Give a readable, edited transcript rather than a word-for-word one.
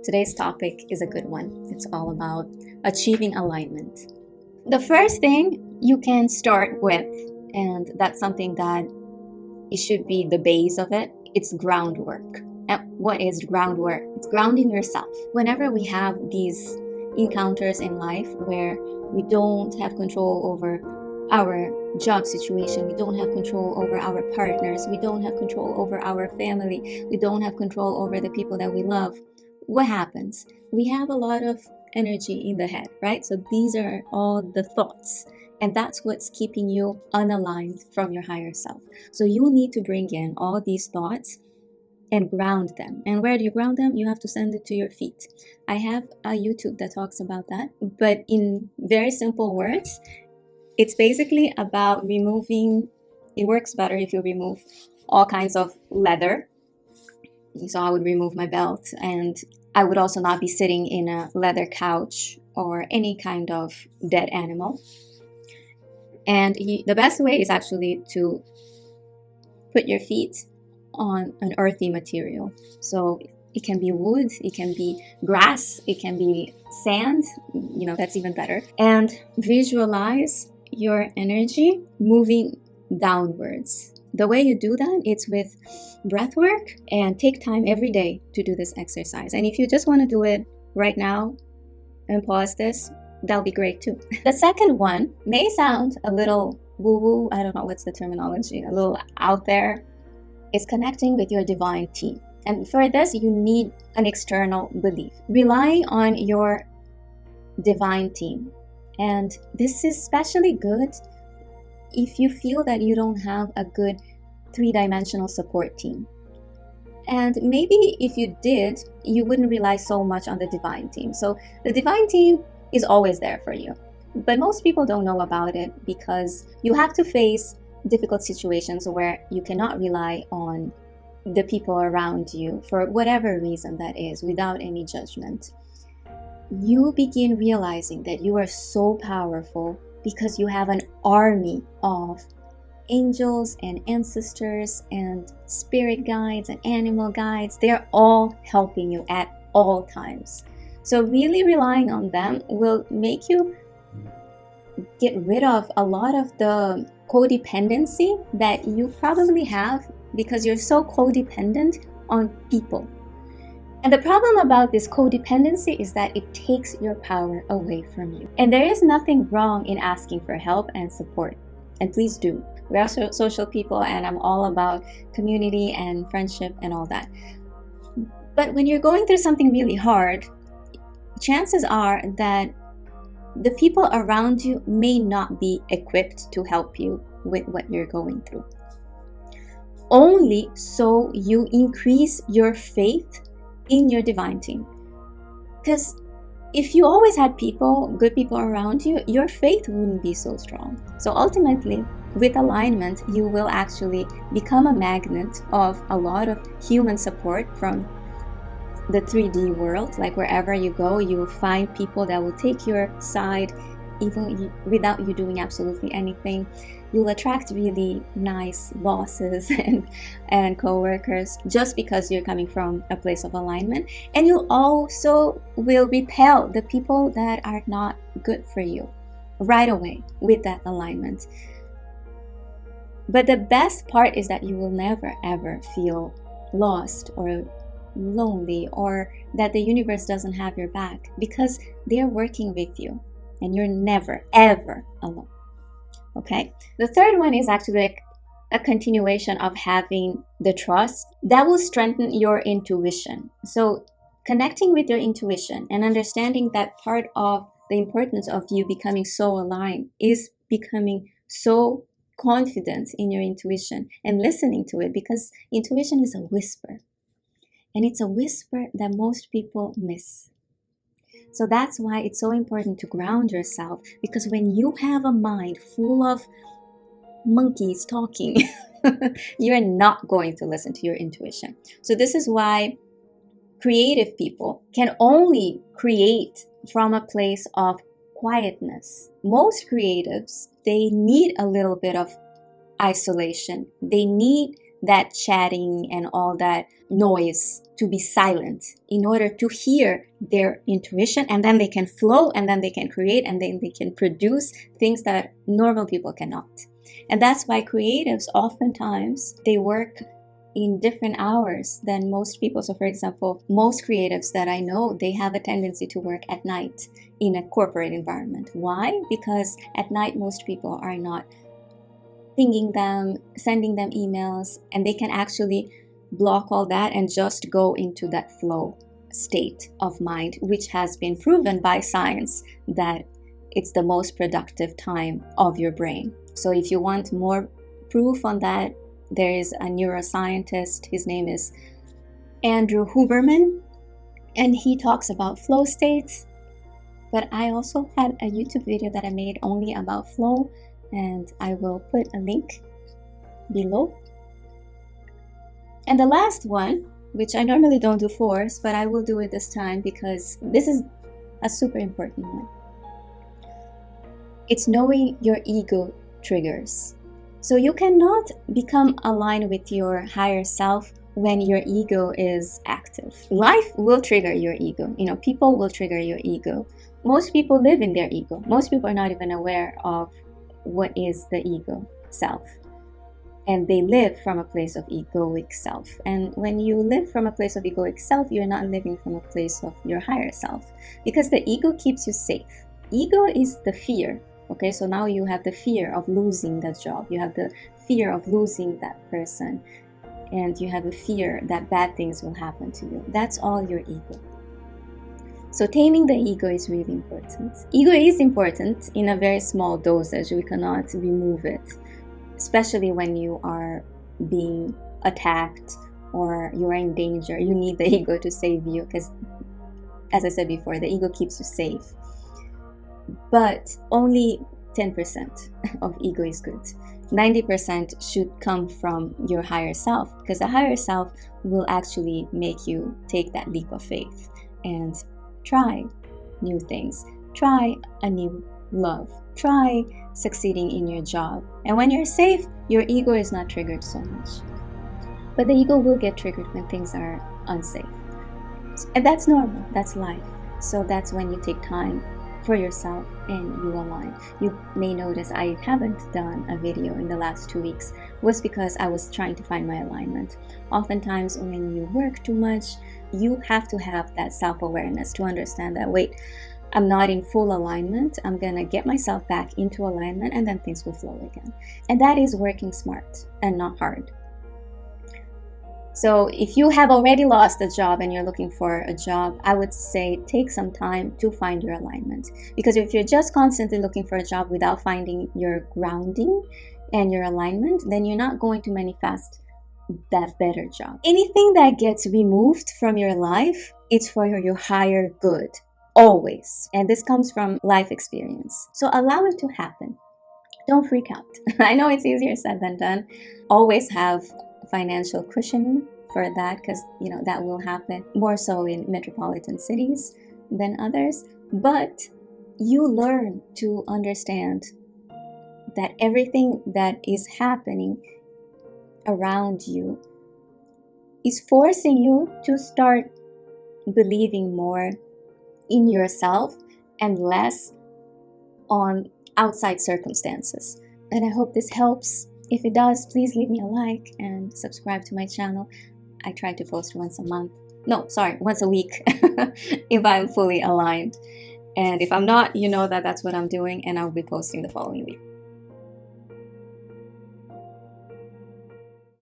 Today's topic is a good one. It's all about achieving alignment. The first thing you can start with, and that's something that it should be the base of it, it's groundwork. And what is groundwork? It's grounding yourself. Whenever we have these encounters in life where we don't have control over our job situation, we don't have control over our partners, we don't have control over our family, we don't have control over the people that we love, what happens? We have a lot of energy in the head, right? So these are all the thoughts, and that's what's keeping you unaligned from your higher self. So you need to bring in all these thoughts and ground them. And where do you ground them? You have to send it to your feet. I have a YouTube that talks about that, but in very simple words, it's basically about removing, it works better if you remove all kinds of leather. So I would remove my belt, and I would also not be sitting in a leather couch or any kind of dead animal. And the best way is actually to put your feet on an earthy material. So it can be wood, it can be grass, it can be sand, that's even better. And visualize your energy moving downwards. The way you do that, it's with breath work, and take time every day to do this exercise. And if you just want to do it right now and pause this, that'll be great too. The second one may sound a little woo-woo, I don't know what's the terminology, a little out there. It's connecting with your divine team. And for this, you need an external belief. Relying on your divine team. And this is especially good if you feel that you don't have a good three-dimensional support team. And maybe if you did, you wouldn't rely so much on the divine team. So the divine team is always there for you. But most people don't know about it because you have to face difficult situations where you cannot rely on the people around you for whatever reason that is, without any judgment. You begin realizing that you are so powerful because you have an army of angels and ancestors and spirit guides and animal guides. They're all helping you at all times. So really relying on them will make you get rid of a lot of the codependency that you probably have because you're so codependent on people. And the problem about this codependency is that it takes your power away from you. And there is nothing wrong in asking for help and support. And please do. We are social people, and I'm all about community and friendship and all that. But when you're going through something really hard, chances are that the people around you may not be equipped to help you with what you're going through. Only so you increase your faith in your divine team. Because if you always had good people around you, your faith wouldn't be so strong. So ultimately, with alignment, you will actually become a magnet of a lot of human support from the 3D world. Like wherever you go, you will find people that will take your side even without you doing absolutely anything. You'll attract really nice bosses and co-workers just because you're coming from a place of alignment. And you also will repel the people that are not good for you right away with that alignment. But the best part is that you will never ever feel lost or lonely or that the universe doesn't have your back because they're working with you and you're never ever alone. Okay, the third one is actually a continuation of having the trust that will strengthen your intuition. So connecting with your intuition and understanding that part of the importance of you becoming so aligned is becoming so confident in your intuition and listening to it, because intuition is a whisper, and it's a whisper that most people miss. So that's why it's so important to ground yourself, because when you have a mind full of monkeys talking, you're not going to listen to your intuition. So this is why creative people can only create from a place of quietness. Most creatives, they need a little bit of isolation. They need that chatting and all that noise to be silent in order to hear their intuition, and then they can flow, and then they can create, and then they can produce things that normal people cannot. And that's why creatives oftentimes they work in different hours than most people. So for example, most creatives that I know, they have a tendency to work at night in a corporate environment. Why? Because at night most people are not pinging them, sending them emails, and they can actually block all that and just go into that flow state of mind, which has been proven by science that it's the most productive time of your brain. So if you want more proof on that, there is a neuroscientist, his name is Andrew Huberman, and he talks about flow states. But I also had a YouTube video that I made only about flow, and I will put a link below. And the last one, which I normally don't do force, but I will do it this time because this is a super important one. It's knowing your ego triggers. So you cannot become aligned with your higher self when your ego is active. Life will trigger your ego. People will trigger your ego. Most people live in their ego. Most people are not even aware of what is the ego self. And they live from a place of egoic self. And when you live from a place of egoic self, you're not living from a place of your higher self. Because the ego keeps you safe. Ego is the fear. Okay, so now you have the fear of losing that job. You have the fear of losing that person. And you have a fear that bad things will happen to you. That's all your ego. So taming the ego is really important. Ego is important in a very small dosage. We cannot remove it, especially when you are being attacked or you are in danger. You need the ego to save you because, as I said before, the ego keeps you safe. But only 10% of ego is good. 90% should come from your higher self, because the higher self will actually make you take that leap of faith and try new things. Try a new love. Try succeeding in your job. And when you're safe, your ego is not triggered so much. But the ego will get triggered when things are unsafe. And that's normal. That's life. So that's when you take time for yourself and you align. You may notice I haven't done a video in the last 2 weeks was because I was trying to find my alignment. Oftentimes when you work too much, you have to have that self-awareness to understand that, wait, I'm not in full alignment. I'm gonna get myself back into alignment and then things will flow again. And that is working smart and not hard. So if you have already lost a job and you're looking for a job, I would say take some time to find your alignment. Because if you're just constantly looking for a job without finding your grounding and your alignment, then you're not going to manifest that better job. Anything that gets removed from your life, it's for your higher good, always. And this comes from life experience. So allow it to happen. Don't freak out. I know it's easier said than done. Always have financial cushioning for that, because that will happen more so in metropolitan cities than others. But you learn to understand that everything that is happening around you is forcing you to start believing more in yourself and less on outside circumstances. And I hope this helps. If it does, please leave me a like and subscribe to my channel. I try to post once a week if I'm fully aligned. And if I'm not, you know that that's what I'm doing, and I'll be posting the following week.